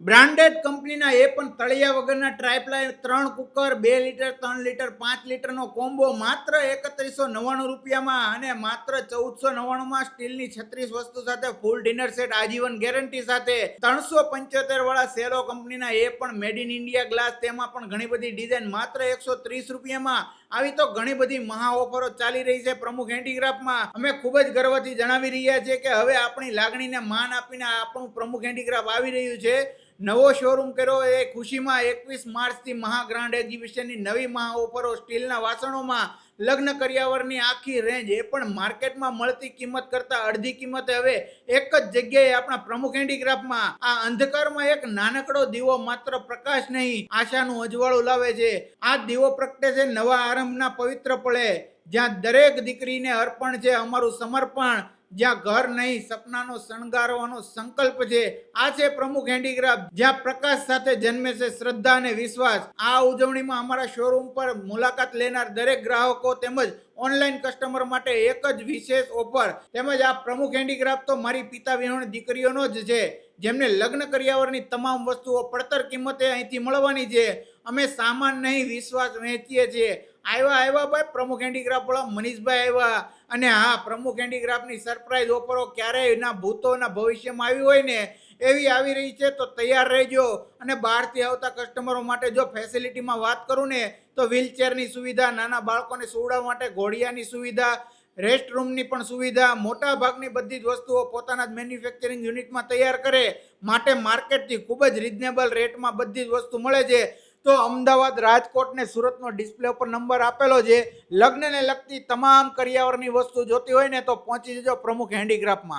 Branded કંપનીના એ પણ તળિયા વગરના ટ્રાયપ્લાય 3 કુકર 2 લીટર 3 લીટર 5 લીટરનો કોમ્બો માત્ર 3199 રૂપિયામાં અને માત્ર 1499માં સ્ટીલની 36 વસ્તુ સાથે ફૂલ ડિનર સેટ આજીવન ગેરંટી સાથે 375 વાળા સેલો કંપનીના એ પણ મેડ ઇન ઇન્ડિયા ગ્લાસ, તેમાં પણ ઘણી બધી ડિઝાઇન માત્ર 130 રૂપિયામાં. આવી તો ઘણી બધી મહા ઓફરો ચાલી રહી છે પ્રમુખ હેન્ડીક્રાફ્ટમાં. અમે ખૂબ જ ગર્વથી જણાવી રહ્યા છીએ કે હવે આપણી લાગણીને માન આપીને આપણું પ્રમુખ હેન્ડીક્રાફ્ટ આવી રહ્યું છે. નવો શોરૂમ કર્યો એ ખુશીમાં 21 માર્ચથી મહા ગ્રાન્ડ એક્ઝિબિશનની નવી મહા ઓફરો, સ્ટીલના વાસણોમાં લગ્ન કરિયાવરની આખી રેન્જ, એ પણ માર્કેટમાં મળતી કિંમત કરતા અડધી કિંમતે હવે એક જ જગ્યાએ આપણા પ્રમુખ હેન્ડીક્રાફ્ટમાં. આ અંધકારમાં એક નાનકડો દીવો માત્ર પ્રકાશ નહીં, આશાનું અજવાળું લાવે છે. આ દીવો પ્રગટે છે નવા આરંભના પવિત્ર પળે, જ્યાં દરેક દીકરીને અર્પણ છે અમારું સમર્પણ, જ્યાં ઘર નહીં સપનાનો શણગારવાનો સંકલ્પ છે. આ છે પ્રમુખ હેન્ડીક્રાફ્ટ, જ્યાં પ્રકાશ સાથે જન્મે છે શ્રદ્ધા અને વિશ્વાસ. આ ઉજવણીમાં અમારા શોરૂમ પર મુલાકાત લેનાર દરેક ગ્રાહકો તેમજ ઓનલાઈન કસ્ટમર માટે એક જ વિશેષ ઓફર. તેમજ આ પ્રમુખ હેન્ડીક્રાફ્ટ તો મારી પિતા વિહોણી દીકરીઓનો જ છે, જેમને લગ્ન કરિયાવરની તમામ વસ્તુઓ પડતર કિંમતે અહીંથી મળવાની છે. અમે સામાન નહીં વિશ્વાસ વહેંચીએ છીએ. આવ્યા ભાઈ પ્રમુખ હેન્ડીક્રાફ્ટ વાળા મનીષભાઈ આવ્યા. અને હા, પ્રમુખ હેન્ડીક્રાફ્ટની સરપ્રાઈઝ ઓફરો ક્યારેય ના ભૂતોના ભવિષ્યમાં આવી હોય ને એવી આવી રહી છે, તો તૈયાર રહેજો. અને બહારથી આવતા કસ્ટમરો માટે જો ફેસિલિટીમાં વાત કરું ને તો વ્હીલચેરની સુવિધા, નાના બાળકોને સુવડાવવા માટે ઘોડિયાની સુવિધા, રેસ્ટ રૂમની પણ સુવિધા, મોટા ભાગની બધી જ વસ્તુઓ પોતાના જ મેન્યુફેક્ચરિંગ યુનિટમાં તૈયાર કરે માટે માર્કેટથી ખૂબ જ રિઝનેબલ રેટમાં બધી જ વસ્તુ મળે છે. તો અમદાવાદ, રાજકોટ ને સુરતનો ડિસ્પ્લે ઉપર નંબર આપેલો છે. લગ્નને લગતી તમામ કરિયાવરની વસ્તુ જોતી હોય ને તો પહોંચી જજો પ્રમુખ હેન્ડીક્રાફ્ટમાં.